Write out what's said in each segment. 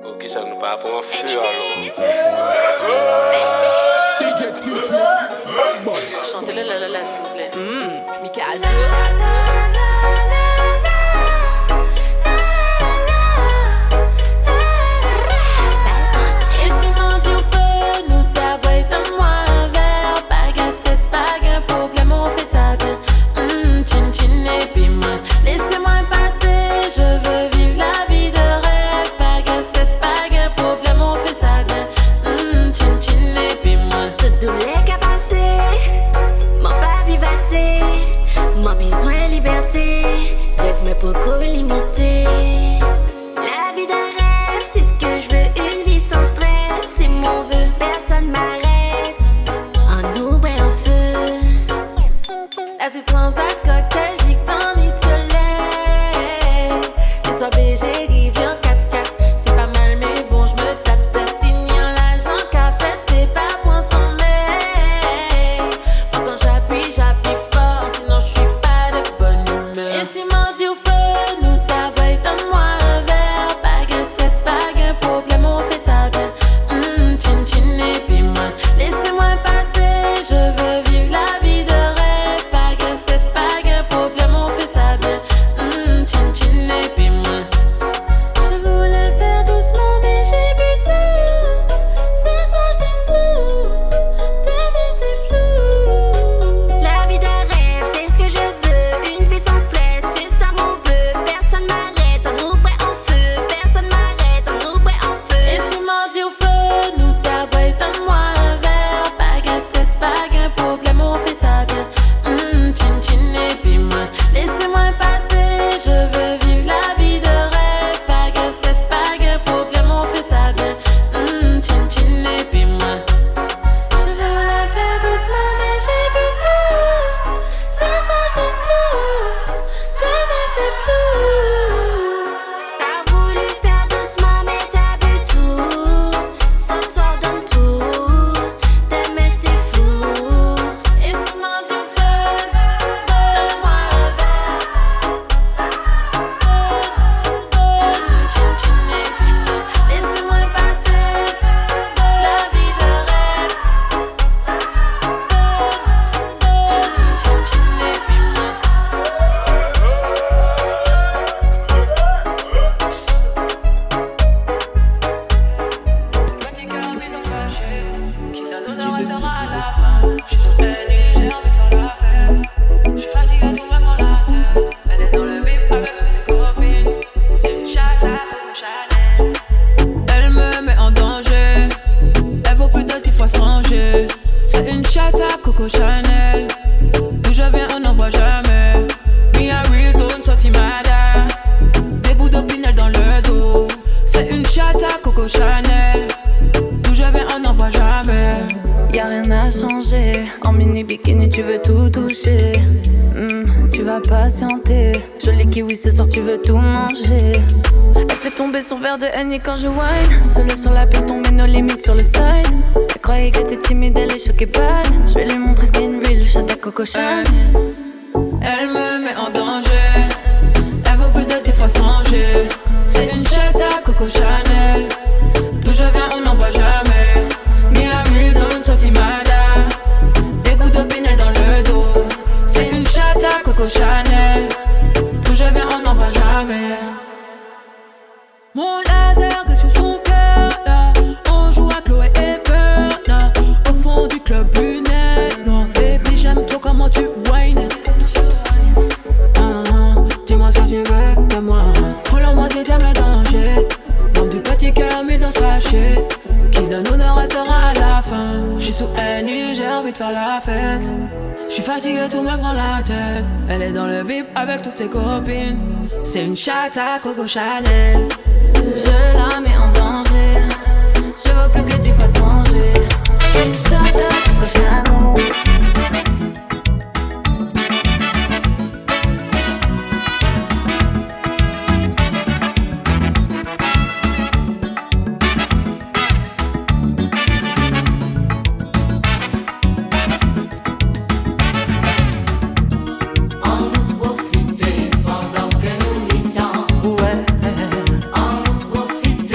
Ok, ça nous part pour un feu alors. Chantez-le la s'il vous plaît. Michael. Beaucoup limité. La vie de rêve, c'est ce que je veux. Une vie sans stress, c'est mon vœu. Personne m'arrête. En ombre et en feu. Là c'est transat, cocktail, gitan et soleil. Et toi BG, rivière 4x4. C'est pas mal mais bon, je me tâte. Signant l'agent qu'a fait tes pas point sommeil. Moi quand j'appuie fort. Sinon je suis pas de bonne humeur. Et si m'en dit au feu. Coco Chanel, d'où je viens on n'en voit jamais. Me a real don't sortimada, des bouts d'opinel dans le dos. C'est une chatte à Coco Chanel, d'où je viens on n'en voit jamais. Y'a rien à changer, en mini bikini tu veux tout toucher. Tu vas patienter, joli kiwi ce soir tu veux tout manger. Elle fait tomber son verre de Henny quand je whine. Seule sur la piste, on met nos limites sur le side. Elle croyait que j'étais timide, elle est choquée bad. Je vais lui montrer ce qu'est une real chatte à Coco Chanel. Elle me met en danger, elle vaut plus de 10 fois changer. C'est une chatte à Coco Chanel, d'où je viens on n'en voit jamais. Me a real don't sortimada, des bouts d'opinel dans le dos. C'est une chatte à Coco Chanel, d'où je viens on n'en voit jamais. Mon laser est sur son cœur, là. On joue à Chloé et Berna. Au fond du club lunettes noires. Baby j'aime trop comment tu whines. Dis-moi ce que tu veux de moi. Follow-moi si t'aimes le danger. Comme du petit cœur mis dans le sachet, qui de nous ne restera à la fin. J'suis sous Henny, j'ai envie de faire la fête. J'suis fatigué, tout me prend la tête. Elle est dans le VIP avec toutes ses copines. C'est une chatte à Coco Chanel. Je la mets en danger, je veux plus que 10 fois changer. C'est une chatte à Coco Chanel. En nous profiter pendant que nous n'y temps. Ouais. En nous profiter.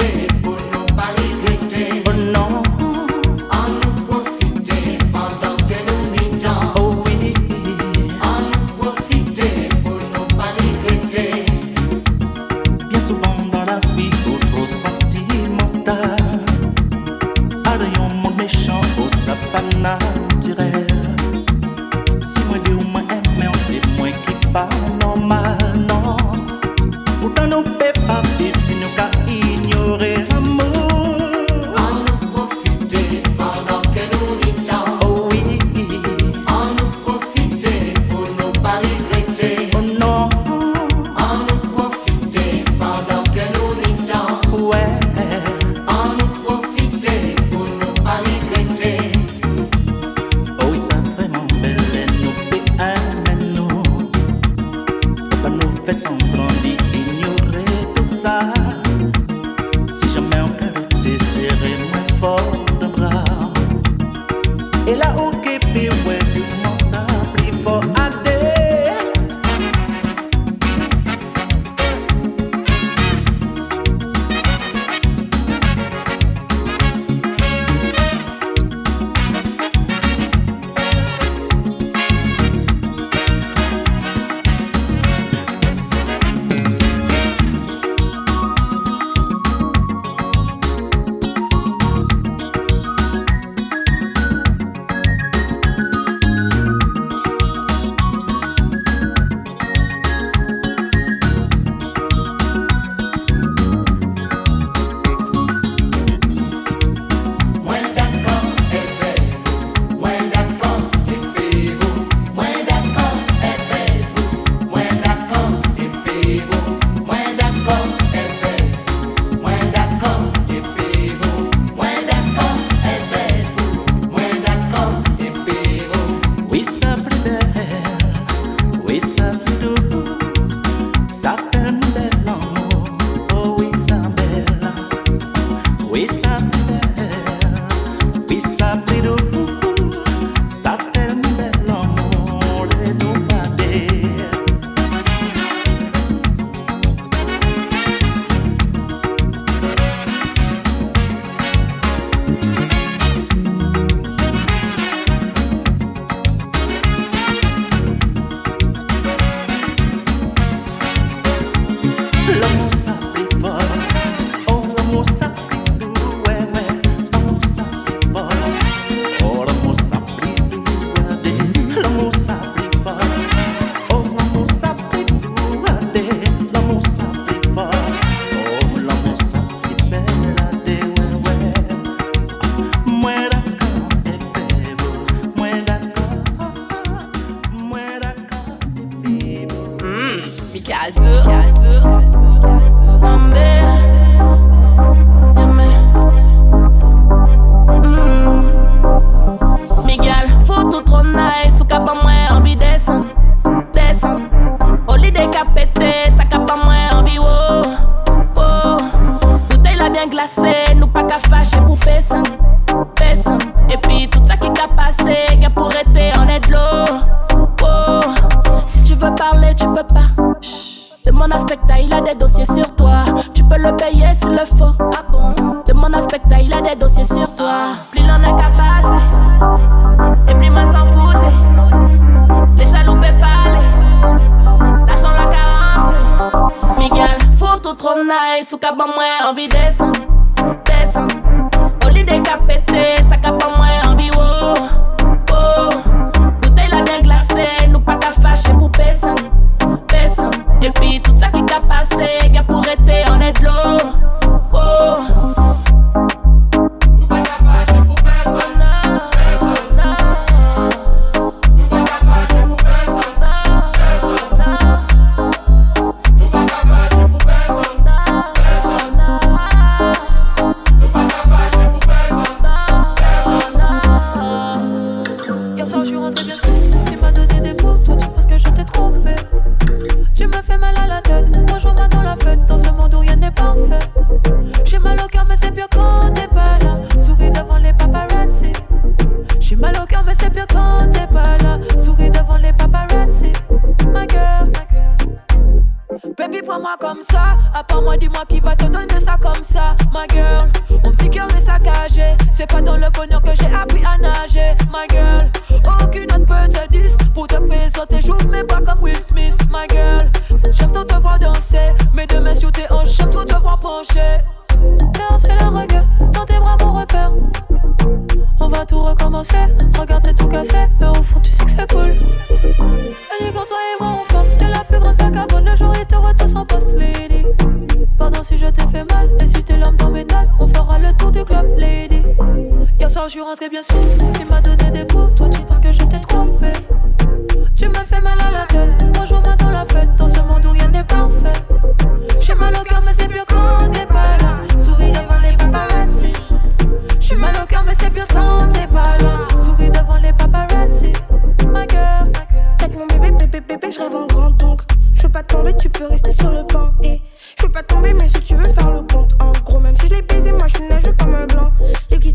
fort d'un bras. Et là où qu'est plus ouais, comment ça plus fort à des. Je suis rentré bien sûr, il m'a donné des coups. Toi tu penses que je t'ai trompé. Tu me fais mal à la tête. Rejoins-moi dans la fête. Dans ce monde où rien n'est parfait. J'ai mal au cœur mais c'est bien quand t'es pas là. Souris devant les paparazzi. J'ai mal au cœur mais c'est bien quand t'es pas là. Souris devant les paparazzi. Ma gueule, ma gueule. Avec mon bébé, bébé, bébé, je rêve en grand donc. Je veux pas tomber, tu peux rester sur le banc. Je veux pas tomber mais si tu veux faire le compte. En gros même si je l'ai baisé, moi je suis neigeux comme un blanc. Les petits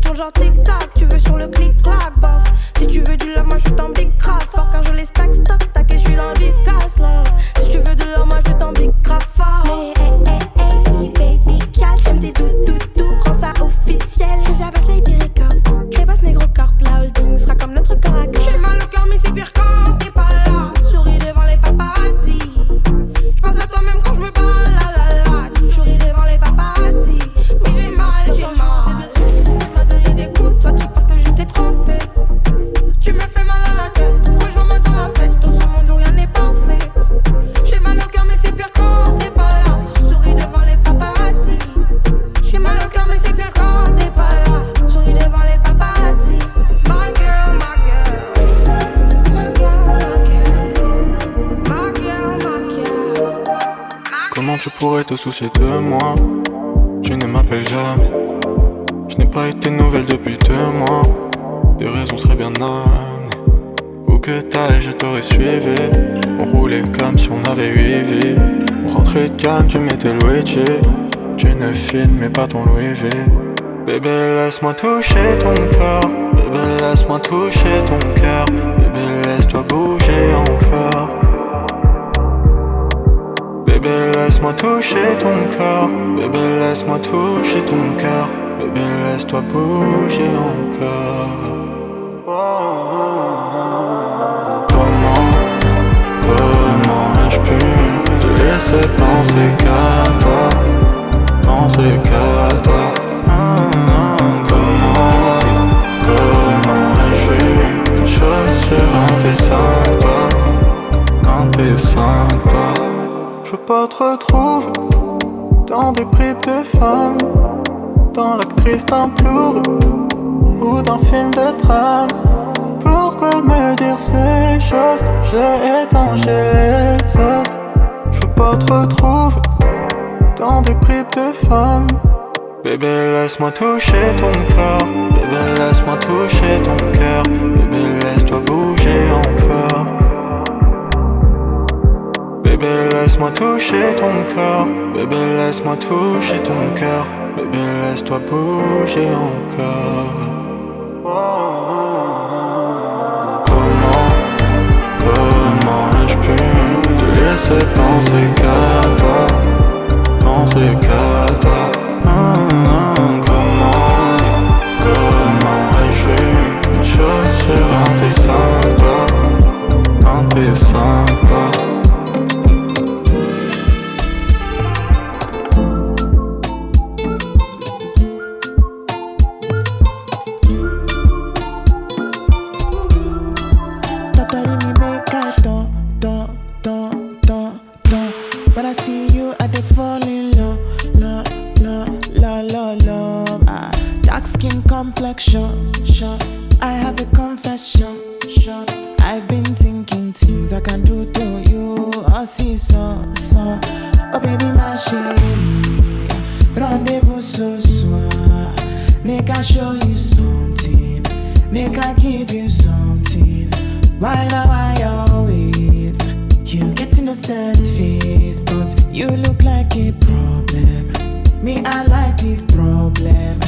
pourrais te soucier de moi. Tu ne m'appelles jamais. Je n'ai pas eu tes nouvelles depuis 2 mois. Des raisons seraient bien amenées. Où que t'ailles, je t'aurais suivi. On roulait comme si on avait 8 vies. On rentrait calme, tu mettais Luigi. Tu ne filmais pas ton Louis V. Bébé, laisse-moi toucher ton corps. Bébé, laisse-moi toucher ton cœur. Bébé, laisse-toi bouger encore. Bébé, laisse-moi toucher ton corps. Bébé, laisse-moi toucher ton cœur. Bébé, laisse-toi bouger encore. Comment ai-je pu te laisser penser qu'à toi, penser qu'à toi? Comment ai-je vu une chose sur un tes seins, toi, un tes seins, toi? Je veux pas te retrouver dans des bribes de femmes, dans l'actrice d'un plour ou d'un film de drame. Pourquoi me dire ces choses que j'ai étangé les autres? Je veux pas te retrouver dans des bribes de femmes. Bébé, laisse-moi toucher ton corps. Bébé, laisse-moi toucher ton cœur. Bébé, laisse-toi bouger encore. Bébé, laisse-moi toucher ton corps. Bébé, laisse-moi toucher ton cœur. Bébé, laisse-toi bouger encore. Comment ai-je pu te laisser penser qu'à toi, penser qu'à toi? Comment ai-je vu une chose sur un tes seins, toi, un tes seins, toi? When I see you, I dey fall in love. Dark skin complexion, I have a confession. I've been thinking things I can do to you. Oh, see, so. Oh, baby, my chérie, rendezvous ce soir. Make I show you something. Make I give you something. Why now I always? You get innocent face, but you look like a problem. Me, I like this problem.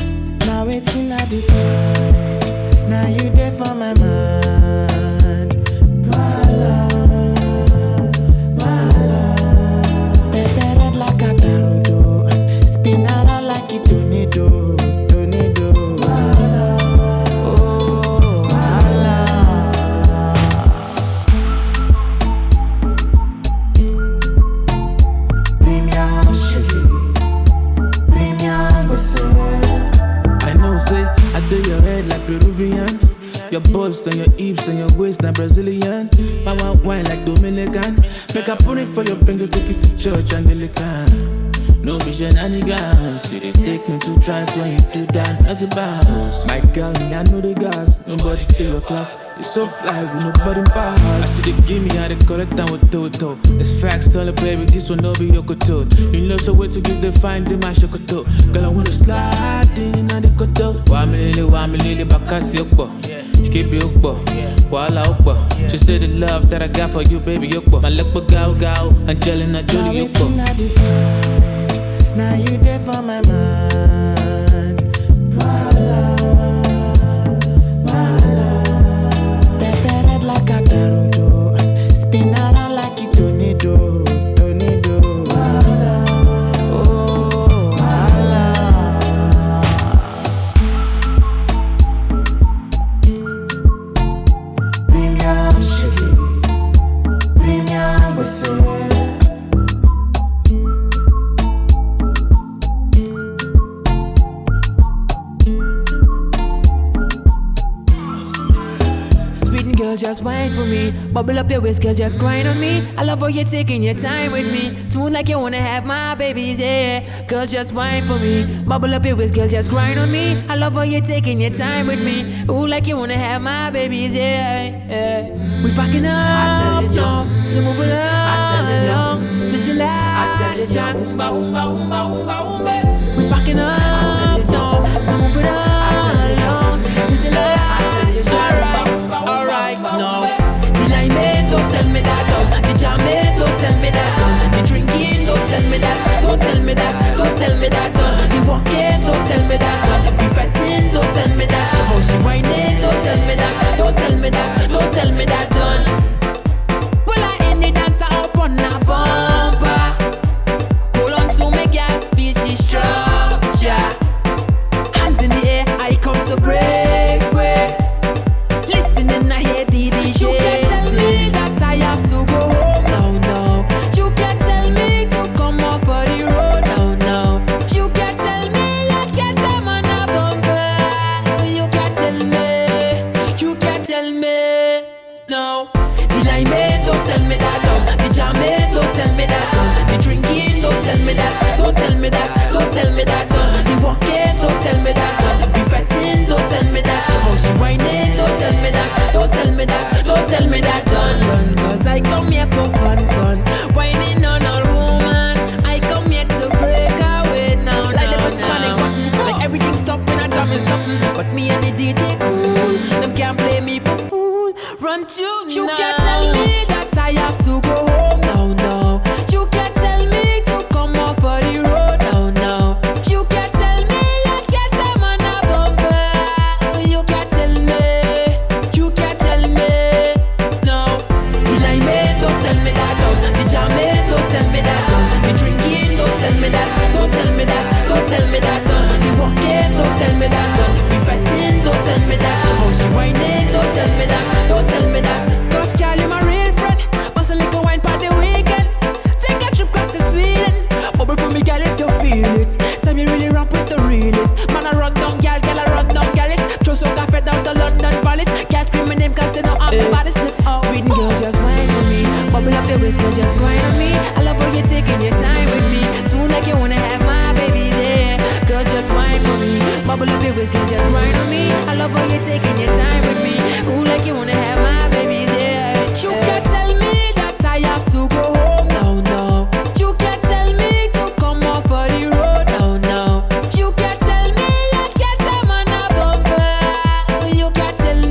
Now it's in a different. Now you there for my mind. Voila. Baby, red like a tarudo. Spin around like a tornado. Voila. Oh, voila. Premium sugar. Premium whistle. I know, say, I do your head like Peruvian. Your bust and your hips and your waist like Brazilian. Mama wine like Dominican. Make I put it for your finger, take it to church Anglican. No be shenanigans. You dey take me to trance when you do that, that's a bounce. My girl, me I know the gas. Nobody do your class. You so fly with nobody pass. I see they give me how they collect time with Toto. It's facts, tell her baby, this one no be your koto. You know so wait to give the find the my shokoto. Girl, I wanna slide in on the koto. Wa me lily, bakasi okbo. Keep it okbo, wala okbo. She said the love that I got for you, baby okbo. My lekbo gao, Angelina Jolie okbo. Now you there for my mind. Voila. Pepe red like a tarudo. Spin around like a tornado. Voila. Oh, voila. Premium sugar. Premium whistle. girl, just wine for me. Bubble up your waist, girl, just grind on me. I love how you're taking your time with me. Smooth like you wanna have my babies, yeah. Girl, just wine for me. Bubble up your waist, girl, just grind on me. I love how you're taking your time with me. Ooh, like you wanna have my babies, yeah. We packing up, no. So move along. This your last chance. We packing up, no. So move it along. This your last chance. Alright, no. The line man, don't tell me that, no. The jam man, don't tell me that, no. The drinking, don't tell me that. Don't tell me that, don't tell me that, no. The walking, don't tell me that, no. The fretting, don't tell me that. How she whining, don't tell me that. Don't tell me that, don't tell me that, done. Pull her in the dancer up on a bumper. Hold on to me, girl, feel she structure. Hands in the air, I come to break, break. Listening, I hear the DJ. You can't tell me that I have to go home, no. You can't tell me to come up on the road, no. You can't tell me you can't time on a bumper. You can't tell me, no. The line man, don't tell me that, no. The jam man, don't tell me that, no. The drinking, don't tell me that. Don't tell me that, don't tell me that, no. The walking, don't tell me that, no. The fretting, don't tell me that. How she whining, don't tell me that. Don't tell me that, don't tell me that, done. Cause I come here for fun. Whining on all woman. I come here to break away now. Like the first panic button. Like everything stop when I jam is something. But me and the DJ cool. Them can't play me for fool. Run tune now. You can't tell me that I have to go home, no. You can't tell me to come up on the road, no. You can't tell me you can't time on a bumper. You can't tell me, no. The line man, don't tell me that, no. The jam man, don't tell me that, no. The drinking, don't tell me that. Don't tell me that, don't tell me that, no. The walking, don't tell me that, no. The fretting, don't tell me that. How she whining, don't tell me that. Don't tell me that. Cause girl, you my real friend. Bust a little wine for the weekend. Take a trip across the Sweden. Bubble for me, girl, if you feel it. Tell me really ramp with the realest. Man, I run down, girl, I run down, girl. Throw some cafe down the London Palace. Girl, scream my name cause they know I'm about to slip out. Sweet girl, just wine for me. Bubble up your waist, girl, just grind on me. I love how you're taking your time with me. Smooth like you wanna have my babies, yeah. Girl, just wine for me. Bubble up your waist, girl, just grind on me. I love how you're taking your time with me. Ooh, like you wanna have my babies, yeah. You can't tell me that I have to go home, no. You can't tell me to come up on the road, no. You can't tell me you can't time on a bumper. You can't tell me,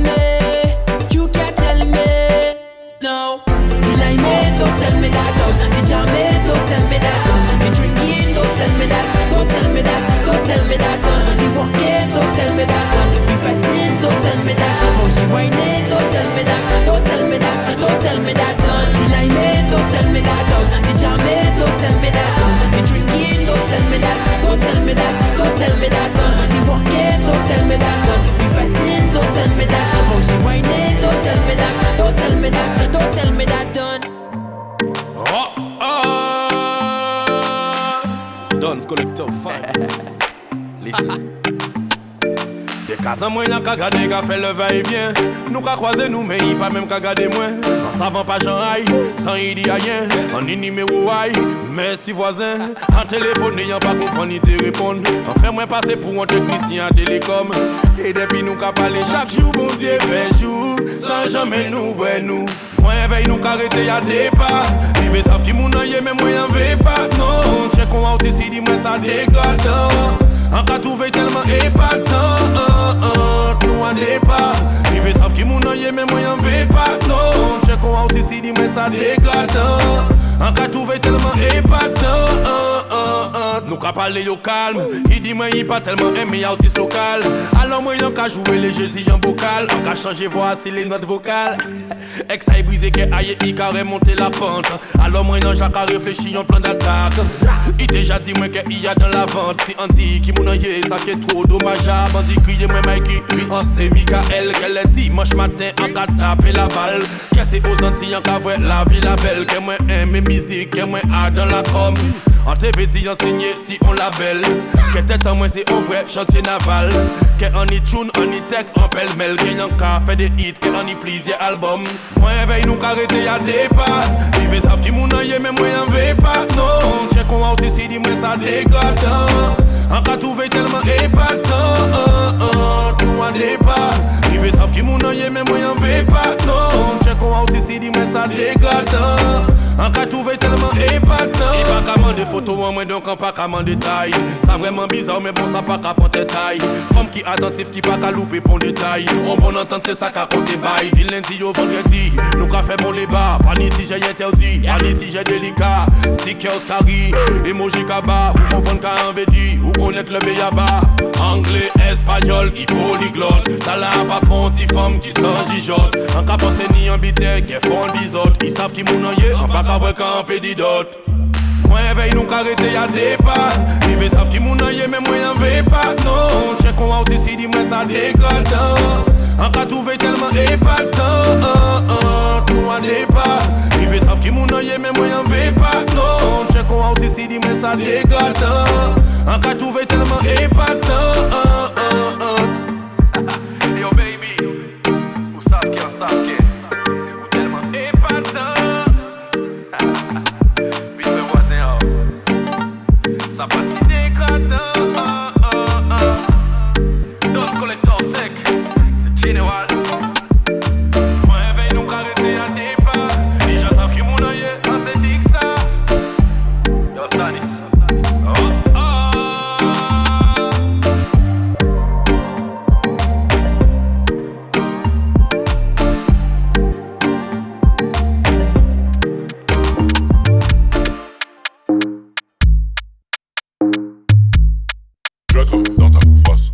no. The line man, don't tell me that, no. The jam man, don't tell me that, no. The drinking, don't tell me that. Don't tell me that, don't tell me that, no. The walking, don't tell me that, no. The fretting, don't tell me that. How she whining, don't tell me that. Don't tell me that, don't tell me that, done. The line man, don't tell me that, no. The jam man, don't tell me that, no. The drinking, don't tell me that. Don't tell me that, don't tell me that, done. The walking, don't tell me that, no. The fretting, don't tell me that. How she whining, don't tell me that. Don't tell me that, don't tell me that, done. Dance collector fine. Listen. Des cas en moyen qu'à garder, qu'à faire le va-et-vient. Nous qu'à croiser nous, mais il pas même qu'à garder moins. En savant pas j'en aille, sans y dit rien. En numéro aïe, merci voisin. En téléphone, n'ayant pas comprendre ni te répondre. En fait, moi passer pour un technicien à télécom. Et depuis nous qu'à parler chaque jour, bon Dieu fait jour. Sans jamais nous voir nous. Moi veille nous qu'arrêter y'a des pas. Vivez savent qui moun aïe, mais moi y'en vais pas. Non, check on out ici, dis-moi ça dégrade. En cas trouvé tellement épatant, nous en départ. Vivez savent qui moun aïe, mais moi y'en vais pas. Non, check on out ici, dis-moi ça dégrade. En cas trouvé tellement épatant, nous qu'à parler au calme. Il dit moi il pas tellement aimé artiste local. Alors moi y'en qu'à jouer les jeux en vocal. En qu'à changer voix si les notes vocales. Ex aïe brisé que aïe il carré monter la pente. Alors moi y'en j'en qu'à réfléchir en plan d'attaque. Il déjà dit moi qu'il y a dans la vente. Si on dit qui moun aïe ça qui est trop dommageable. On dit crier moi Mikey, on sait Michael. Qu'elle est dimanche matin en qu'à taper la balle. Que c'est aux Antilles en qu'à voir la vie la belle. Que moi aime musique, que moi a dans la com. En TV dit enseigné si on la belle. Que tête en moins c'est au vrai chantier naval. Que on y tune, on y texte, on pêle-mêle. Que y'en ka fait des hits, que on y plusieurs albums. Moi veille nous carréter y'a des pas. Ils veulent savoir qui moun aille mais moi y'en veux pas. Non, check on out ici, dis-moi ça dégâte. En cas tout veille tellement épatant. Nous en départ. Ils veulent savoir qui moun aille mais moi y'en veux pas. Non, check on out ici, dis-moi ça dégâte. En cas tout veille tellement épatant. Il va commander photos en moins donc on pas commander détail. Ça vraiment bizarre mais bon ça pas qu'à porter taille. Femme qui attentif qui pas qu'à louper pour détail. On bon entendre c'est ça qu'à compter bail. Dit lundi au vendredi, nous qu'a fait bon les bas. Pas ni si j'ai interdit, pas ni si j'ai délicat. Stickers carry, emoji kaba. Ou comprendre qu'à envedi, ou connaître le béaba. Anglais, espagnol, polyglotte. T'as là pas ponti femme qui s'en gijote. En cas pensé ni en bité, qui font bisote. Ils savent qui m'ounaye, en pas qu'à voir qu'un pédidote. Moi veille nous carréter y'a des pas. Ils veulent savoir qui m'ounaye mais moi y'en veux pas. Non, check on out ici, dis-moi ça dégâte. En cas tout veille tellement épatant. Nous en départ. Ils veulent savoir qui m'ounaye mais moi y'en veux pas. Non, check on out ici, dis-moi ça dégâte. En cas tout veille tellement épatant. Yo baby, vous savez qui en savent qui. Ou tellement épatant. Ça passe si dégratant. D'autres collecteurs secs, c'est général. Moi veille nous carréter à départ. Les gens savent qui m'ounaye, c'est dit que ça. Yo Stanis. Dans ta face.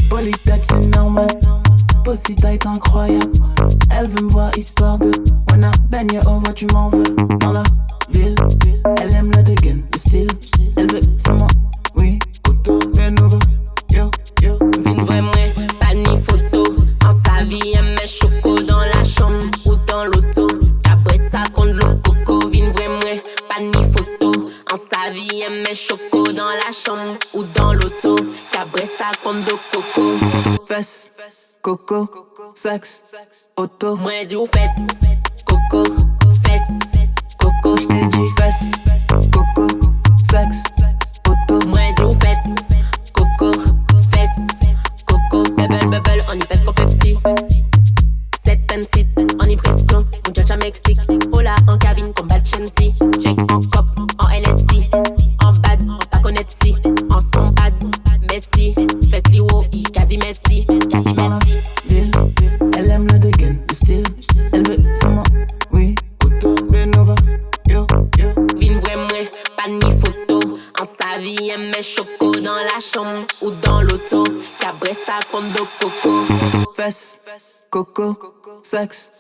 Polytech c'est normal. Pussy tight incroyable. Elle veut me voir histoire de wanna baigner au voix tu m'en veux. Dans la ville, elle aime le dégain, le style. Elle veut c'est moi, oui. Auto, mais nouveau, yo, yo. Vine vrai moi, pas ni photo. En sa vie, elle met choco dans la chambre ou dans l'auto. Après ça, contre le coco. Vine vrai moi, pas ni photo. En sa vie, elle met choco dans la chambre ou dans l'auto. Après ça, contre le coco. Fesses, coco, sexe, auto. Moi, dis ou fesses, coco, fesses, coco. J't'ai dit fesses, coco, sexe, auto. Moi, dis ou fesses, coco, fesses, coco. Bubble, on y pèse comme Pepsi. 7 and sit, en impression, muchacha Mexique. Hola, en cabine comme Balchensi. Check en cop, en NSC. En bad, en pas connaître si. En son bad, Messi. Fess Liwo, Kadi Messi. Kadi Messi. Ville, elle aime le dégain, le style. Elle veut c'est moi, oui. Auto, Benova, yo, yo. Vine vrai moi, pas ni photo. En sa vie, elle met choco dans la chambre ou dans l'auto. Cabré ça comme de coco. Fesses, coco, sexe,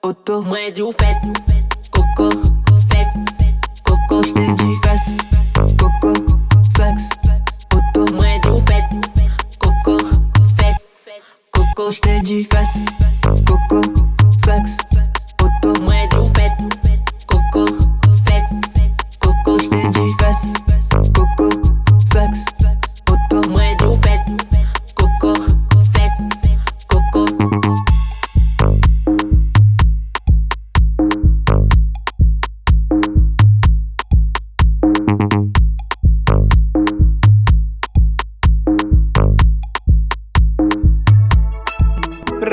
auto. Moi dis ou fesses, coco, fesses, coco. J't'ai dit fesses, coco, sexe, auto. Moi dis ou fesses, coco, fesses, coco. J't'ai dit fesses, coco, sexe, auto. Moi dis ou fesses, coco, fesses, coco. J't'ai dit fesses, coco, sexe, auto. Moi dis ou fesses, coco, fesses, coco.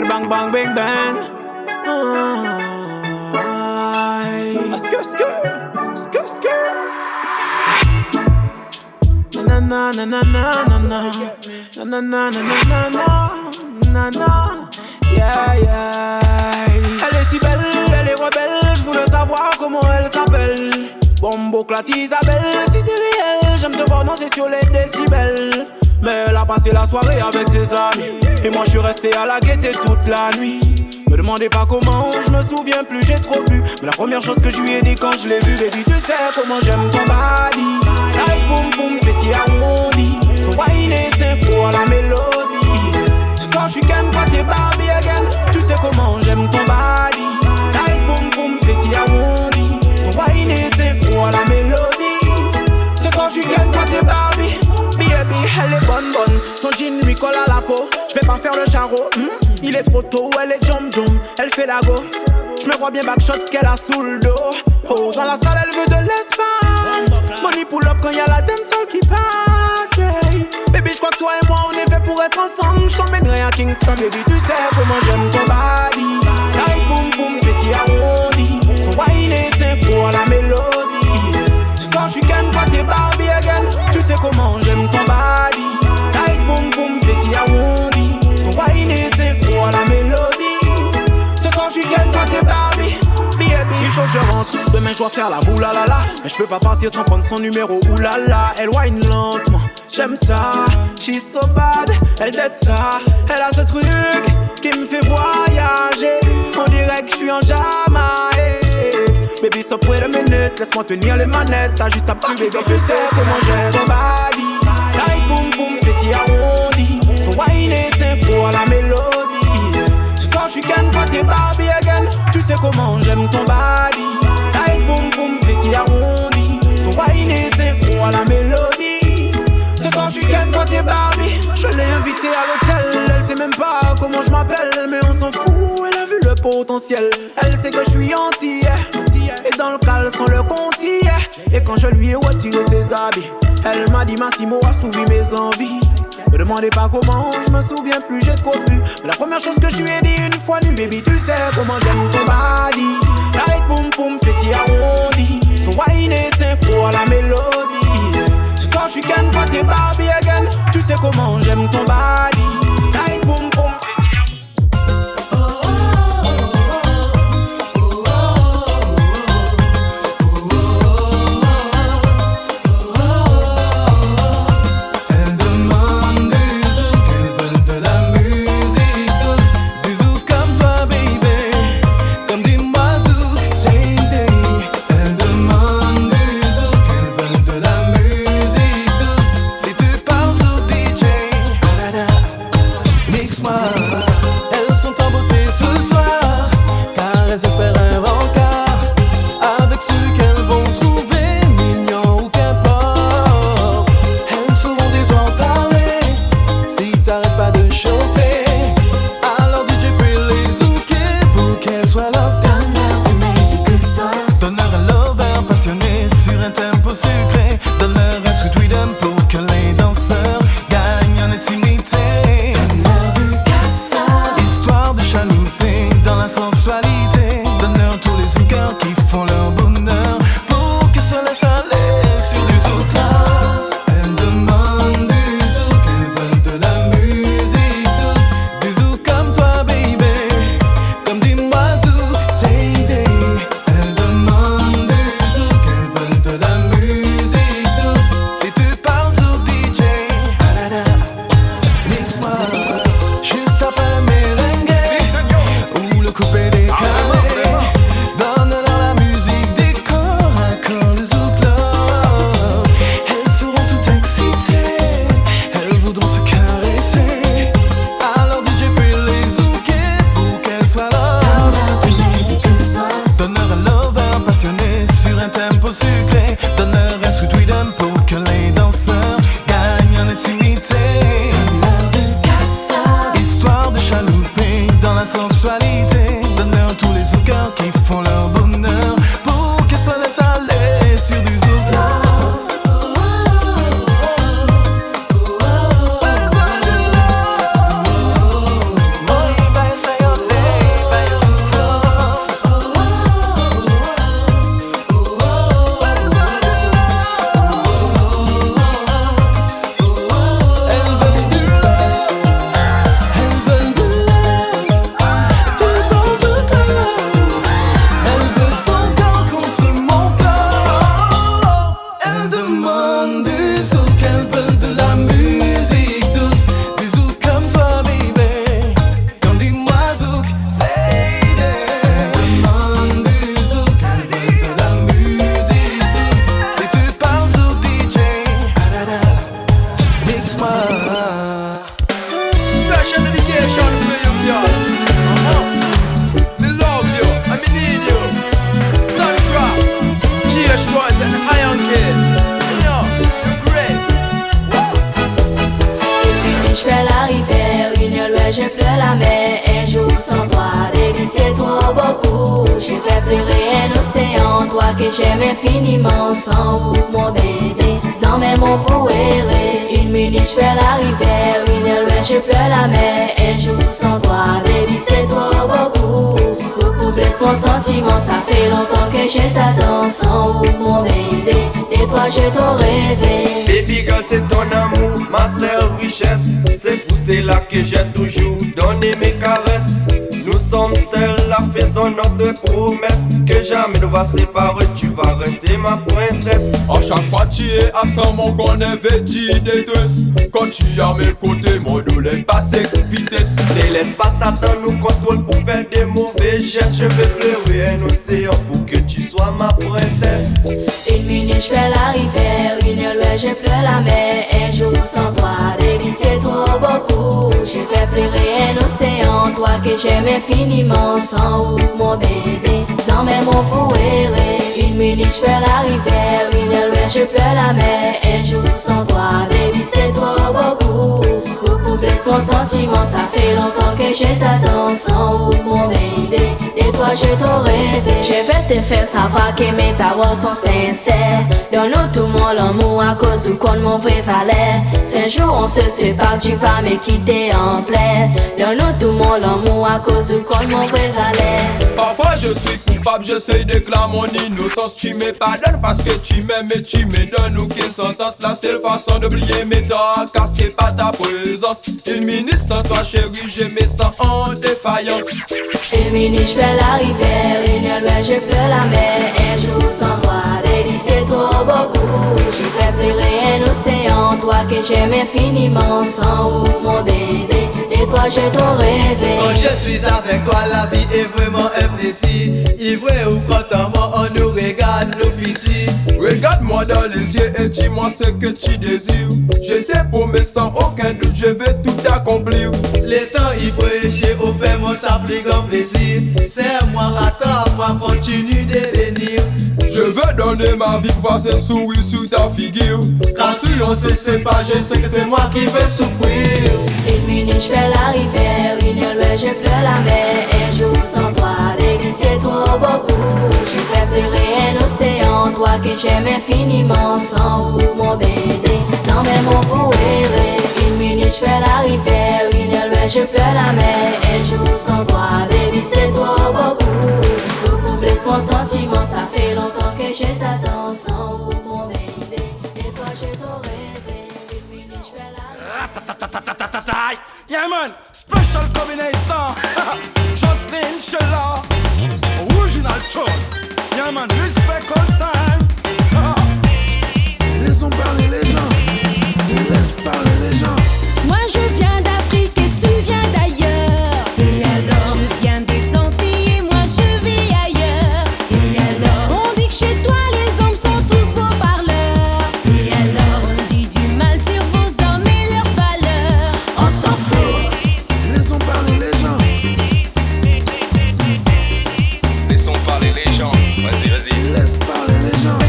Bang bang bang bang. Skr. Na na na na na na na na na na na na na. Yeah. Elle est si belle, elle est rebelle. Je voulais savoir comment elle s'appelle. Bombo Clat Isabelle. Si c'est réel, j'aime te voir danser sur les décibels. Mais elle a passé la soirée avec ses amis. Et moi je suis resté à la gaieté toute la nuit. Me demandez pas comment, je me souviens plus, j'ai trop bu. Mais la première chose que je lui ai dit quand je l'ai vu, baby, tu sais comment j'aime ton body. Like boum boum, fais si arrondi. So wine et synchro à la mélodie. Ce soir je suis qu'aime pas tes Barbie again. Tu sais comment j'aime ton body. colle à la peau. Je vais pas faire le charreau. Il est trop tôt, elle est jump jump. Elle fait la go. Je me vois bien backshot ce qu'elle a sous le dos. Oh, dans la salle, elle veut de l'espace. Money pull up quand y'a la dancehall qui passe. Hey. Baby, je crois que toi et moi, on est fait pour être ensemble. Je t'emmènerai à Kingston, baby, tu sais comment j'aime ton body. Tight boom boom, fais si arrondi. Son wine est synchro à la mélodie. Ce soir, j'suis ken, toi t'es Barbie again. Tu sais comment j'aime ton body. Tight boom boom, fais si arrondi. Son wine est synchro à la mélodie. Ce soir, j'suis ken, toi t'es Barbie. Il faut que je rentre, demain je dois faire la boulalala. Mais je peux pas partir sans prendre son numéro, oulala. Elle whine lentement, j'aime ça. She's so bad, elle dette ça. Elle a ce truc qui me fait voyager. On dirait que je suis en Jamaïque. Baby stop wait a minute, laisse-moi tenir les manettes. T'as juste à baby, tu sais comment j'aime ton body. Tight boom boom, fais si arrondi. Son wine est synchro à la mélodie. Ce soir je suis ken, toi t'es Barbie again. Tu sais comment j'aime ton body. Tight boom boom, fais si arrondi. Son wine est synchro à la mélodie. Ce soir j'suis ken, toi t'es Barbie. Je l'ai invitée à l'hôtel. Elle sait même pas comment je m'appelle, mais on s'en fout, elle a vu le potentiel. Elle sait que je suis entier. Et dans le caleçon le conti. Et quand je lui ai retiré ses habits, elle m'a dit Massimo a souvi mes envies. Me demandez pas comment, je me souviens plus, j'ai trop bu. Mais la première chose que je lui ai dit une fois nu, baby, tu sais comment j'aime ton body. Tight boom boom, fais si arrondi. Son wine est synchro à la mélodie. Ce soir je suis ken, toi t'es Barbie again. Tu sais comment j'aime ton body. Tight boom boom, fais si infiniment sans vous, mon bébé. Sans même mon poéré. Une minute, je fais la rivière. Une heure, je pleure la mer. Un jour sans toi, baby, c'est trop beaucoup. Beaucoup blesse mon sentiment. Ça fait longtemps que je t'attends sans vous, mon bébé. Et toi, je t'aurais rêvé. Baby girl, c'est ton amour, ma seule richesse. C'est pour cela que j'ai toujours donné mes caresses. Nous sommes seuls, la faisons notre promesse. Que jamais nous va séparer, tu vas rester ma princesse. À chaque fois tu es absent, mon qu'on est vêtu des deux. Quand tu es à mes côtés, mon douleur passe avec vitesse. Ne laisse pas Satan nous contrôle pour faire des mauvais gestes. Je vais pleurer un océan pour que tu sois ma princesse. Une minute, je fais la rivière. Une heure, je pleure la mer. Un jour sans toi, baby, c'est trop beaucoup. Je fais pleurer un océan, toi que j'aime infiniment sans vous, mon bébé. Sans même mon poéré. Une minute, je fais la rivière. Une heure, je pleure la mer. Un jour sans toi, baby, c'est trop beaucoup. Beaucoup blesse mon sentiment. Ça fait longtemps que je t'attends sans vous, mon bébé. Et toi, je t'aurais rêvé. Je vais te faire savoir que mes paroles sont sincères. Donne-nous tout mon amour à cause du con mon vrai valet. Si un jour on se sépare, tu vas me quitter en plein. Donne-nous tout mon amour à cause du con mon vrai valet. Parfois je suis coupable, j'essaie de clamer mon innocence. Tu me pardonnes parce que tu m'aimes et tu me donnes aucune sentence. La seule façon d'oublier mes torts, car c'est pas ta présence. Une minute sans toi chérie, je me sens en défaillance. Une minute, je fais la rivière. Une heure, je pleure la mer. Un jour sans toi, baby, c'est trop beaucoup. Je fais pleurer un océan, toi que j'aime infiniment sans vous, mon bébé. Et toi, je t'aurais rêvé. Quand je suis avec toi, la vie est vraiment un plaisir. Ivré ou contentement, on nous regarde, nous fidèles. Regarde-moi dans les yeux et dis-moi ce que tu désires. Je t'ai promis sans aucun doute, je vais tout accomplir. Les temps ivrés, j'ai offert mon sa plus grand plaisir. Serre-moi, attends-moi, continue de venir. Je veux donner ma vie pour passer sourire sur ta figure. Car si on se sépare, je sais que c'est moi qui vais souffrir. Une minute, je fais la rivière. Une heure, je pleure la mer. Un jour sans toi, baby, c'est trop beaucoup. Je fais pleurer un océan, toi que j'aime infiniment sans vous, mon bébé. Sans même mon poéré. Une minute, je fais la rivière. Une heure, je pleure la mer. Un jour sans toi, baby, c'est trop beaucoup. Beaucoup blesse mon sentiment. Ça fait longtemps que je t'attends sans vous, mon bébé. Et toi, je t'aurais rêvé. Une minute, je fais la Yeah man, special combination. Jocelyn Sheila, original tune. Yeah man, respect all time. Laissons parler les gens. Laisse parler les gens. Moi je viens d'Afrique et tu viens d'ailleurs. Et alors? Je viens des Antilles et moi je vis ailleurs. Et alors? On dit que chez toi les hommes sont tous beaux parleurs. Et alors? On dit du mal sur vos hommes et leurs valeurs. On s'en fout. Laissons parler les gens. Laissons parler les gens. Vas-y, vas-y. Laisse parler les gens.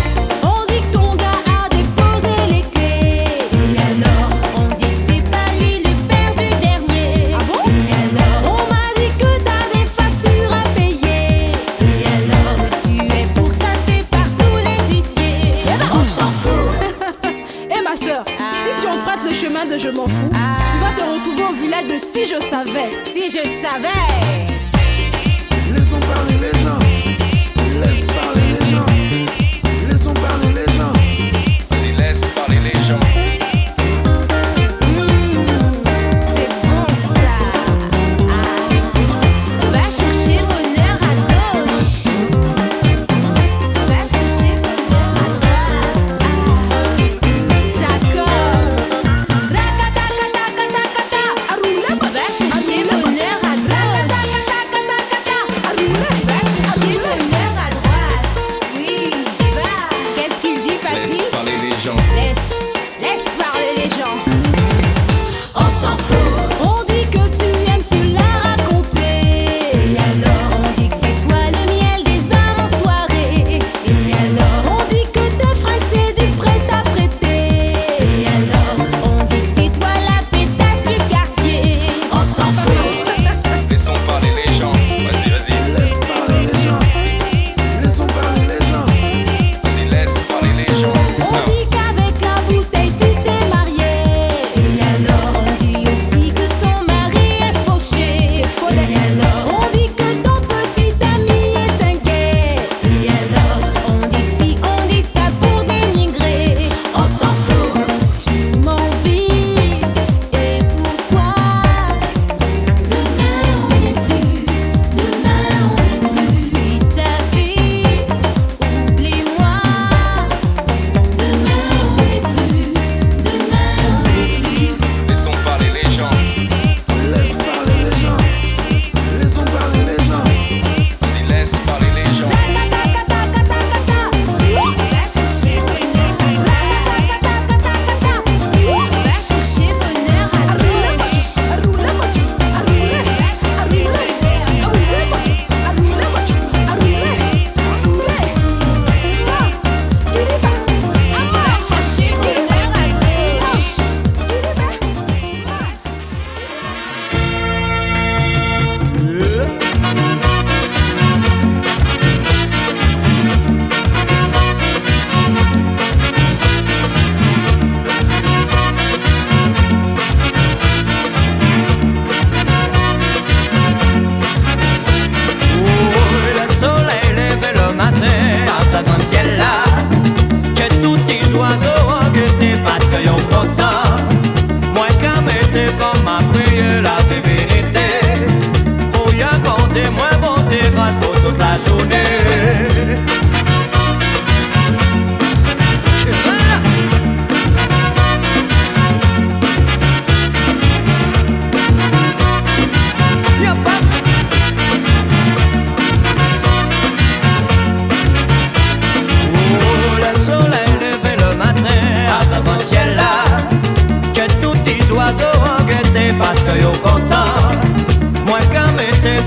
On dit que ton gars a déposé les clés. Et alors? On dit que c'est pas lui le père du dernier. Ah bon? Et alors? On m'a dit que t'as des factures à payer. Et alors? Tu es pourchassé par tous les huissiers. Eh ben on s'en fout. Eh ma soeur, si tu empruntes le chemin de je m'en fous, tu vas te retrouver au village de Si je savais. Si je savais. Laissons parler les gens. Laisse parler les gens. Laissons parler les gens. Vas-y, laisse parler les gens. C'est bon ça. Va chercher bonheur à gauche. Va chercher bonheur à droite. Jacob. Racata-cata-cata-cata. Va chercher bonheur à gauche. Va chercher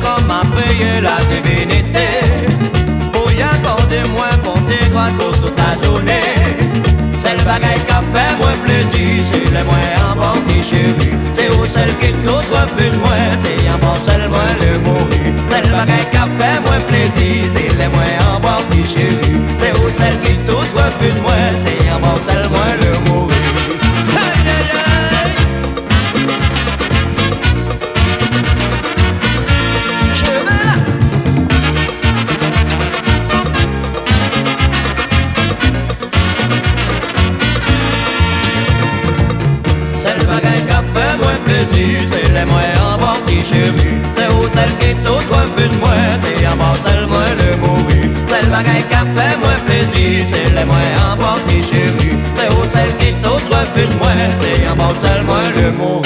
comment payer la divinité. Pour y accorder moins pour tes droits pour toute la journée. C'est le bagaille qui a fait moins plaisir, c'est le moins en bon chérie. C'est où celle qui tout refuse moins, c'est en bon seul moins le mourir. C'est le bagaille qui a fait moins plaisir, c'est le moins en bon chérie. C'est où celle qui tout refuse moins, c'est en bon seul moins le mourir. C'est les moins en bord qui chérit. C'est où celle qui tout refuse moins, c'est en bord celle moins le mourir. C'est le bagaille qui a fait moins plaisir, c'est les moins en bord qui chérit. C'est où celle qui tout refuse moins, c'est en bord celle moins le mourir.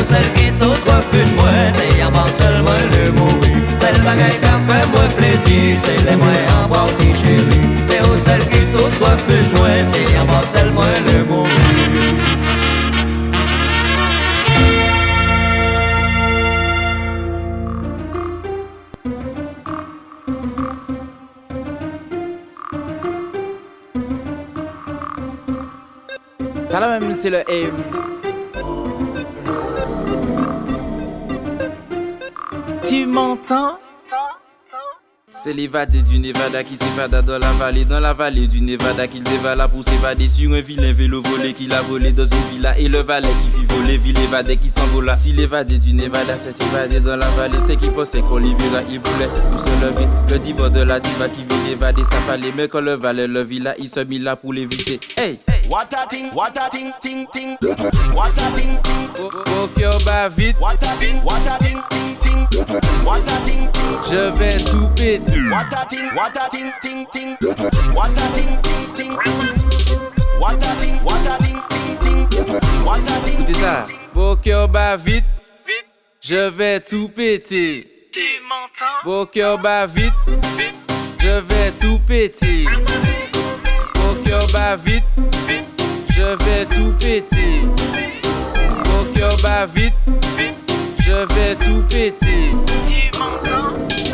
où celle qui tout refuge moi. C'est en bas seulement le mourir. C'est le bagaille qui fait moi plaisir. C'est les moyens en bas qui chérie. C'est où celle qui tout refuge moi. C'est en bas seulement le mourir. Ça même c'est le aim. Tu m'entends? C'est l'évadé du Nevada qui s'évada dans la vallée du Nevada qu'il dévala pour s'évader sur un vilain vélo volé qu'il a volé dans une villa. Et le valet qui fit voler, vit l'évadé qui s'envola. Si l'évadé du Nevada s'est évadé dans la vallée, c'est qu'il pensait qu'on l'y verra, il voulait pour se lever. Le diva de la diva qui vit l'évadé, ça fallait. Mais quand le valet le vit là, il se mit là pour l'éviter. Hey! What a ting, ting, ting. What a ting, ting. Faut que bas vite. What a ting, ting, ting. What a ting, ting. Je vais tout péter. What a ting, ting, ting. What a ting, ting. What a ting, ting, ting. What a ting. Écoutez ça. Faut que bas vite. Je vais tout péter. Tu m'entends? Faut que bas vite. Je vais tout péter. Faut que bas vite. Je vais tout péter. Faut que bas vite. Je vais tout péter.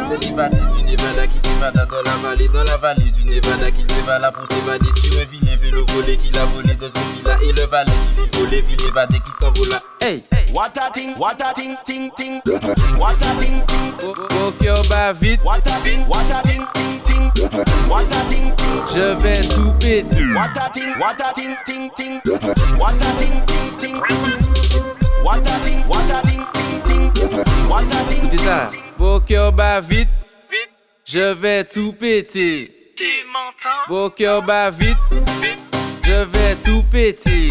C'est l'évadé du Nevada qui s'évada dans la vallée du Nevada qu'il dévala pour s'évader sur un vilain vélo volé qu'il a volé dans une villa. Et le valet qui fit voler, vit l'évadé qui s'envola. Hey! What a ting, ting, ting. What a ting, ting. Faut que bas vite. What a ting, ting, ting. What a ting, ting. Je vais tout péter. What a ting, ting, ting. What a ting, ting. What a ting, ting, ting. What a ting. Écoutez ça. Faut que bas vite. Je vais tout péter. Tu m'entends? Faut que bas vite. Je vais tout péter.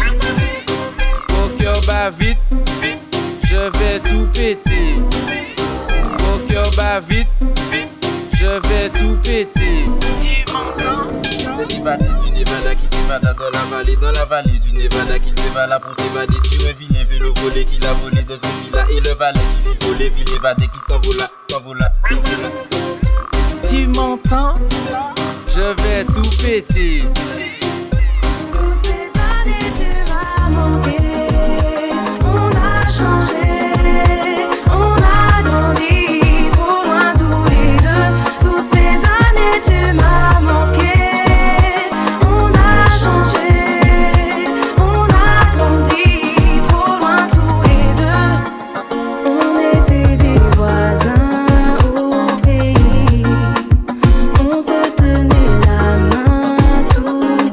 Faut que bas vite. Je vais tout péter. Faut que bas vite. Je vais tout péter. Tu m'entends? C'est l'évadé du Nevada qui s'évada dans la vallée du Nevada qu'il dévala pour s'évader sur un vilain vélo volé qu'il a volé dans une villa. Et le valet qui fit voler, vit l'évadé qui s'envola. Tu m'entends? Je vais tout péter. Toutes ces années tu m'as manqué. On a changé, on a grandi, trop loin tous les deux. Toutes ces années tu m'as manqué. On a changé, on a grandi, trop loin tous les deux. On était des voisins au pays. On se tenait la main tous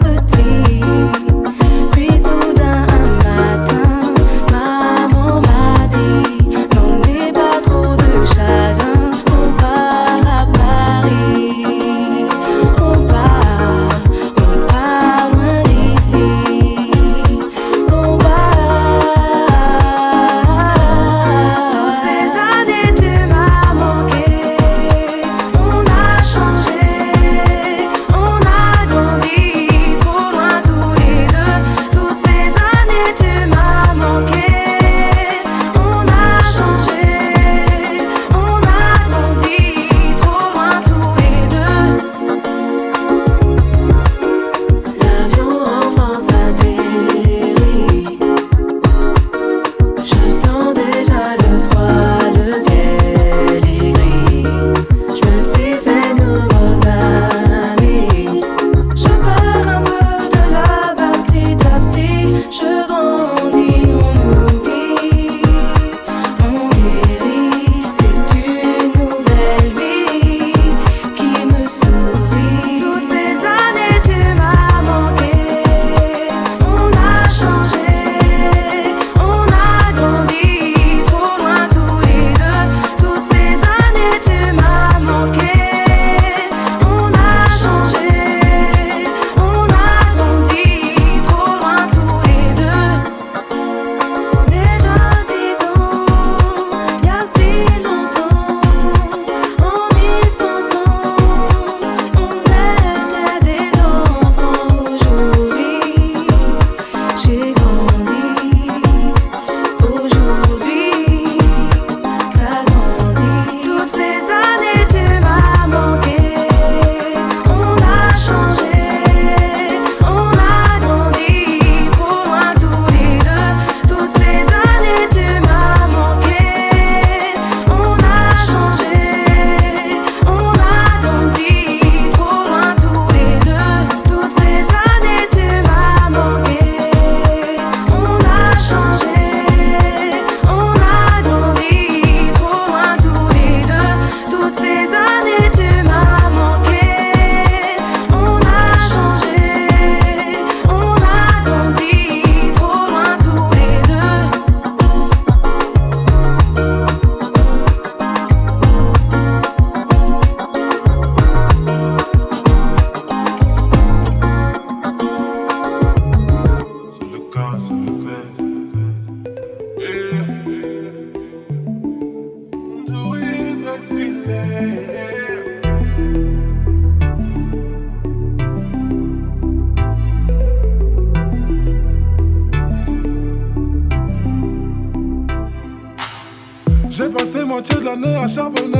J'ai passé moitié de l'année à charbonner.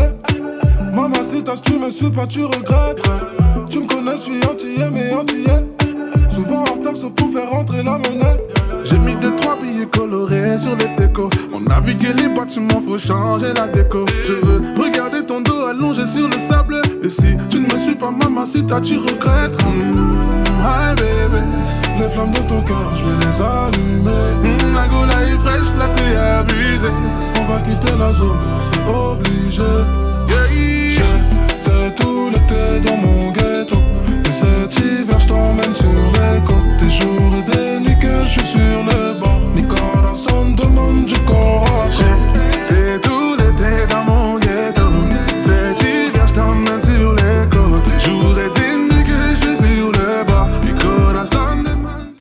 Maman, si t'as, tu me suis pas, tu regrettes. Tu me connais, je suis antillais, mais antillais. Souvent en retard, sauf pour faire rentrer la monnaie. J'ai mis 2-3 billets colorés sur les décos. On a vu que les bâtiments, faut changer la déco. Je veux regarder ton dos allongé sur le sable. Et si tu ne me suis pas, maman, si t'as, tu regrettes. Hi bébé, les flammes de ton cœur, je vais les allumer. La gola est fraîche, là c'est abusé. On va quitter la zone, c'est obligé. Yeah. J'étais tout l'été dans mon